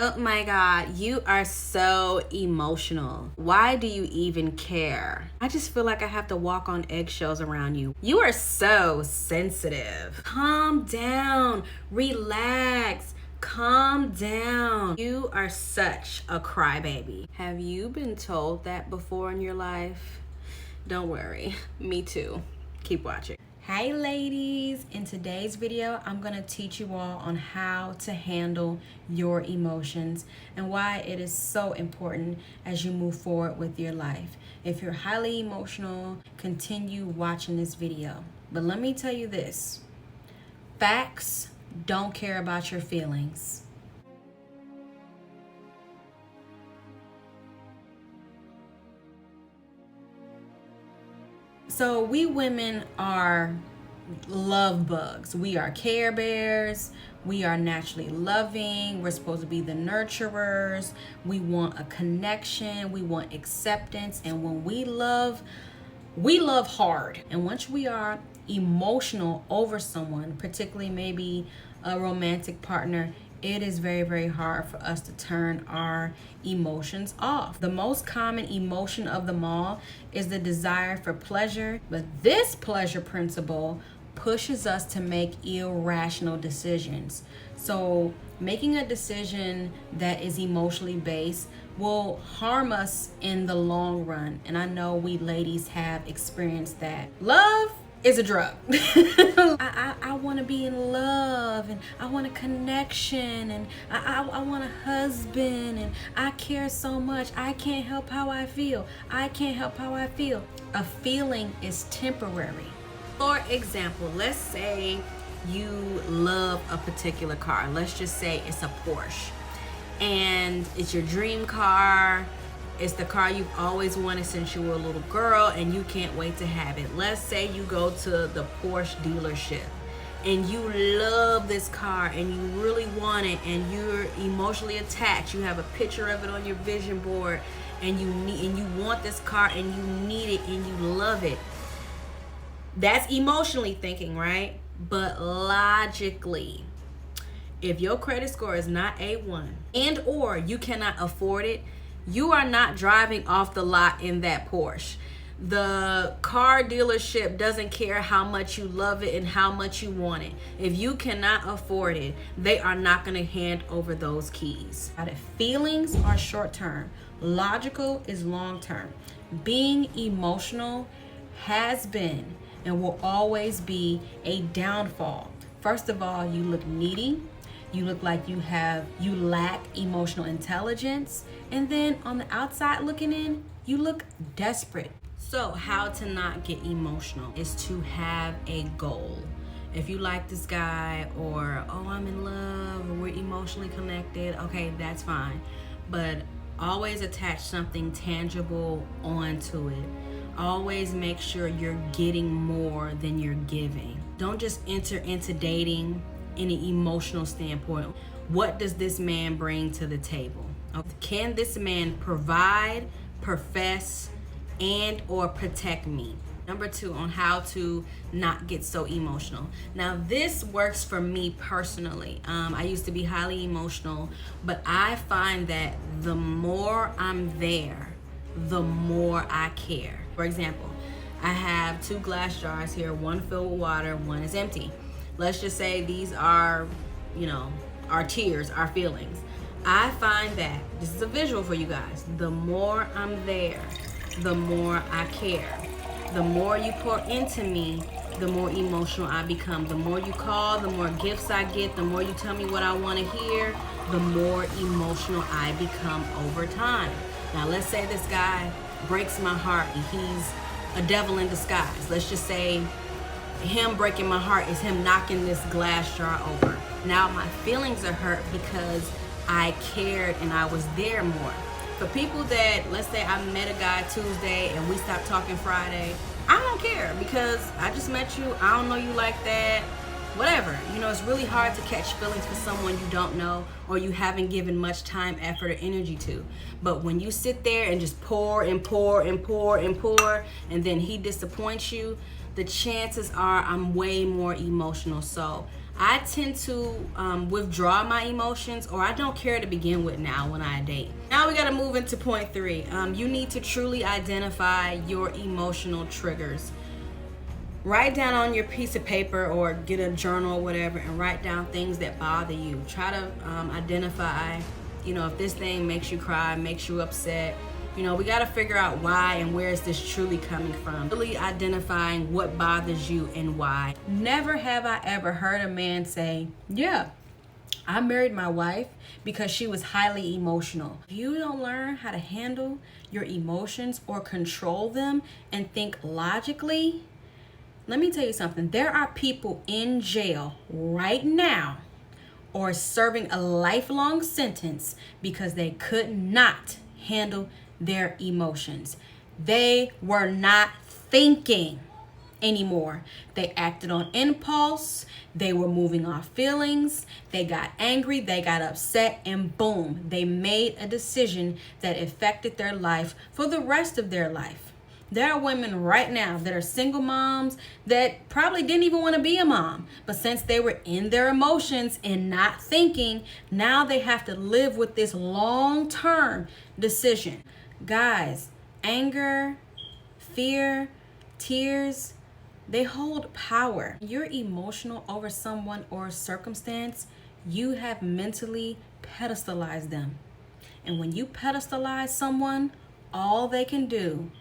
Oh my God, you are so emotional. Why do you even care? I just feel like I have to walk on eggshells around you. You are so sensitive. Calm down, relax, calm down. You are such a crybaby. Have you been told that before in your life? Don't worry, me too. Keep watching. Hey ladies, in today's video I'm going to teach you all on how to handle your emotions and why it is so important as you move forward with your life. If you're highly emotional, continue watching this video. But let me tell you this, facts don't care about your feelings. So we women are love bugs. We are care bears. We are naturally loving. We're supposed to be the nurturers. We want a connection. We want acceptance. And when we love hard. And once we are emotional over someone, particularly maybe a romantic partner, it is very, very hard for us to turn our emotions off. The most common emotion of them all is the desire for pleasure, but this pleasure principle pushes us to make irrational decisions. So making a decision that is emotionally based will harm us in the long run. And I know we ladies have experienced that. Love is a drug. I want to be in love, and I want a connection, and I want a husband, and I care so much. I can't help how I feel. I can't help how I feel. A feeling is temporary. For example, let's say you love a particular car. Let's just say it's a Porsche, and it's your dream car. It's the car you've always wanted since you were a little girl, and you can't wait to have it. Let's say you go to the Porsche dealership and you love this car and you really want it, and you're emotionally attached. You have a picture of it on your vision board, and you want this car, and you need it, and you love it. That's emotionally thinking, right? But logically, if your credit score is not A1 and or you cannot afford it, you are not driving off the lot in that Porsche. The car dealership doesn't care how much you love it and how much you want it. If you cannot afford it, they are not going to hand over those keys. Feelings are short term. Logical is long term. Being emotional has been and will always be a downfall. First of all, you look needy. You look like you lack emotional intelligence. And then on the outside looking in, you look desperate. So how to not get emotional is to have a goal. If you like this guy, or, oh, I'm in love, or we're emotionally connected, okay, that's fine. But always attach something tangible onto it. Always make sure you're getting more than you're giving. Don't just enter into dating in an emotional standpoint. What does this man bring to the table? Can this man provide, profess, and or protect me? Number 2, on how to not get so emotional. Now this works for me personally. I used to be highly emotional, but I find that the more I'm there, the more I care. For example, I have 2 glass jars here, one filled with water, one is empty. Let's just say these are, our tears, our feelings. I find that, this is a visual for you guys, the more I'm there, the more I care. The more you pour into me, the more emotional I become. The more you call, the more gifts I get, the more you tell me what I want to hear, the more emotional I become over time. Now let's say this guy breaks my heart and he's a devil in disguise. Let's just say him breaking my heart is him knocking this glass jar over. Now my feelings are hurt because I cared and I was there more. For people that, let's say I met a guy Tuesday and we stopped talking Friday, I don't care because I just met you. I don't know you like that. Whatever. It's really hard to catch feelings for someone you don't know or you haven't given much time, effort, or energy to. But when you sit there and just pour and pour and pour and pour, and then he disappoints you, the chances are I'm way more emotional. So I tend to withdraw my emotions, or I don't care to begin with now when I date. Now we got to move into point 3. You need to truly identify your emotional triggers. Write down on your piece of paper or get a journal or whatever and write down things that bother you. Try to identify, if this thing makes you cry, makes you upset. We got to figure out why and where is this truly coming from. Really identifying what bothers you and why. Never have I ever heard a man say, yeah, I married my wife because she was highly emotional. If you don't learn how to handle your emotions or control them and think logically, let me tell you something. There are people in jail right now or serving a lifelong sentence because they could not handle their emotions. They were not thinking anymore. They acted on impulse. They were moving off feelings. They got angry. They got upset, and boom, they made a decision that affected their life for the rest of their life. There are women right now that are single moms that probably didn't even want to be a mom. But since they were in their emotions and not thinking, now they have to live with this long-term decision. Guys, anger, fear, tears, they hold power. You're emotional over someone or circumstance, you have mentally pedestalized them. And when you pedestalize someone, all they can do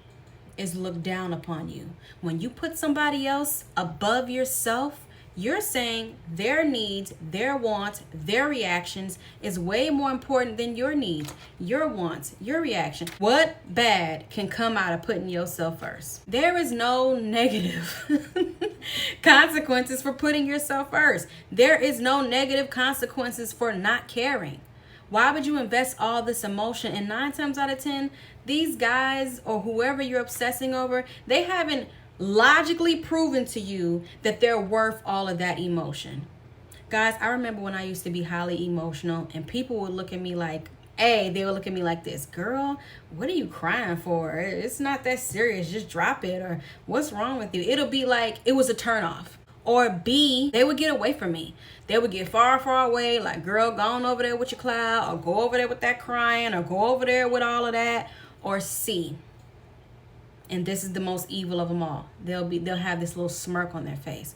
is look down upon you. When you put somebody else above yourself, you're saying their needs, their wants, their reactions is way more important than your needs, your wants, your reaction. What bad can come out of putting yourself first? There is no negative consequences for putting yourself first. There is no negative consequences for not caring. Why would you invest all this emotion? And 9 times out of 10, these guys or whoever you're obsessing over, they haven't logically proven to you that they're worth all of that emotion. Guys, I remember when I used to be highly emotional and people would look at me like, they would look at me like this, girl, what are you crying for? It's not that serious, just drop it. Or what's wrong with you? It'll be like it was a turnoff. Or B, they would get away from me. They would get far, far away, like, girl, go on over there with your cloud, or go over there with that crying, or go over there with all of that. Or C, and this is the most evil of them all, they'll have this little smirk on their face.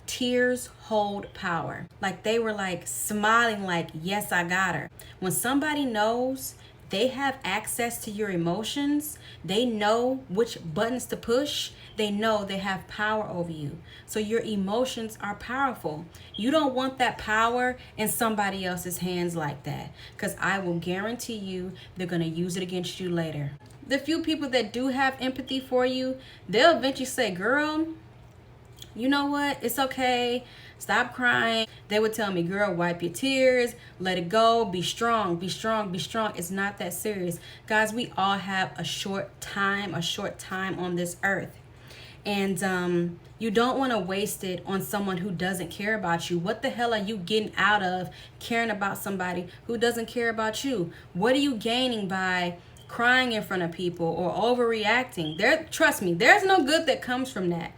Tears hold power. Like they were like smiling like, yes, I got her. When somebody knows they have access to your emotions, they know which buttons to push, they know they have power over you. So your emotions are powerful. You don't want that power in somebody else's hands like that, because I will guarantee you they're going to use it against you later. The few people that do have empathy for you, they'll eventually say, girl, you know what? It's okay. Stop crying. They would tell me, girl, wipe your tears. Let it go. Be strong. Be strong. Be strong. It's not that serious. Guys, we all have a short time on this earth. And you don't want to waste it on someone who doesn't care about you. What the hell are you getting out of caring about somebody who doesn't care about you? What are you gaining by crying in front of people or overreacting? Trust me, there's no good that comes from that.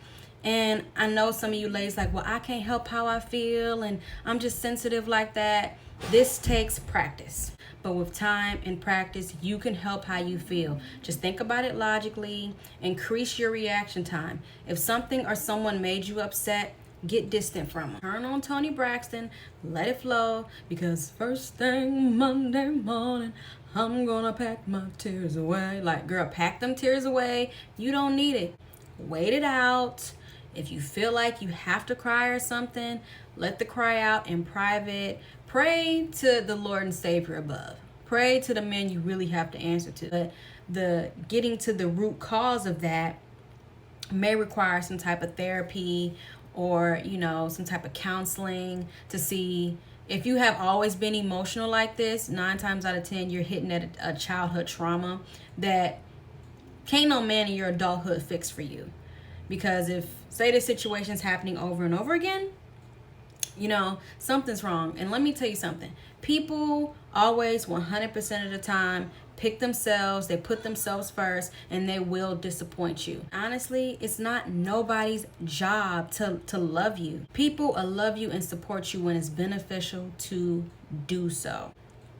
And I know some of you ladies like, well, I can't help how I feel and I'm just sensitive like that. This takes practice. But with time and practice, you can help how you feel. Just think about it logically. Increase your reaction time. If something or someone made you upset, get distant from them. Turn on Tony Braxton. Let it flow. Because first thing Monday morning, I'm gonna pack my tears away. Like, girl, pack them tears away. You don't need it. Wait it out. If you feel like you have to cry or something, let the cry out in private. Pray to the Lord and Savior above. Pray to the men you really have to answer to. But the getting to the root cause of that may require some type of therapy or, some type of counseling to see if you have always been emotional like this. 9 times out of 10, you're hitting at a childhood trauma that can't no man in your adulthood fix for you. Because if, say, this situation's happening over and over again, something's wrong. And let me tell you something. People always 100% of the time pick themselves, they put themselves first, and they will disappoint you. Honestly, it's not nobody's job to love you. People will love you and support you when it's beneficial to do so.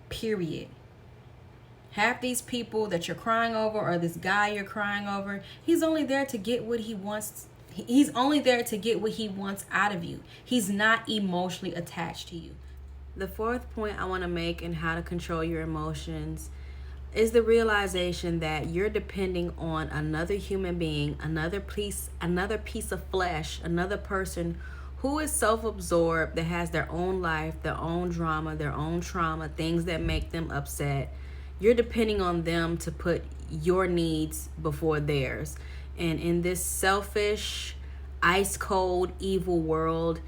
Period. Half these people that you're crying over, or this guy you're crying over, he's only there to get what he wants. He's only there to get what he wants out of you. He's not emotionally attached to you. The fourth point I want to make in how to control your emotions is the realization that you're depending on another human being, another piece of flesh, another person who is self-absorbed, that has their own life, their own drama, their own trauma, things that make them upset. You're depending on them to put your needs before theirs. And in this selfish, ice cold, evil world,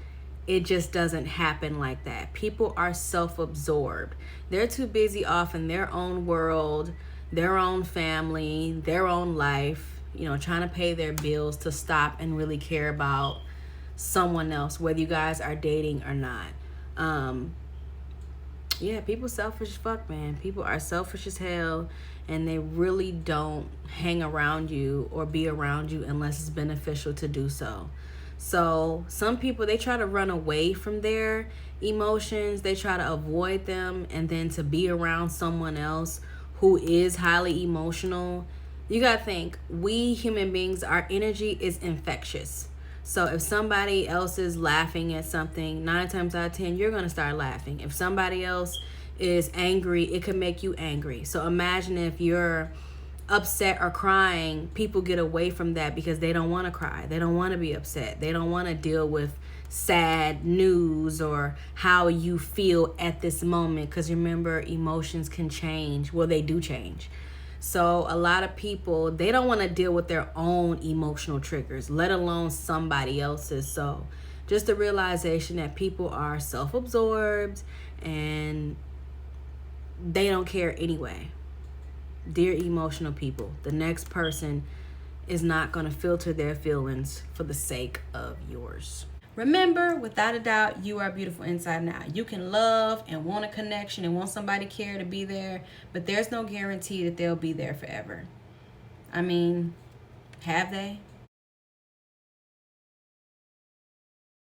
it just doesn't happen like that. People are self-absorbed. They're too busy off in their own world, their own family, their own life, trying to pay their bills, to stop and really care about someone else, whether you guys are dating or not. Yeah, people selfish as fuck, man. People are selfish as hell, and they really don't hang around you or be around you unless it's beneficial to do so. So some people, they try to run away from their emotions. They try to avoid them, and then to be around someone else who is highly emotional. You gotta think, we human beings, our energy is infectious. So if somebody else is laughing at something, 9 times out of 10, you're going to start laughing. If somebody else is angry, it could make you angry. So imagine if you're upset or crying, people get away from that because they don't want to cry. They don't want to be upset. They don't want to deal with sad news or how you feel at this moment. Because remember, emotions can change. Well, they do change. So a lot of people, they don't want to deal with their own emotional triggers, let alone somebody else's. So just the realization that people are self-absorbed and they don't care anyway. Dear emotional people, the next person is not going to filter their feelings for the sake of yours. Remember, without a doubt, you are beautiful inside and out. You can love and want a connection and want somebody to care to be there, but there's no guarantee that they'll be there forever. I mean, have they?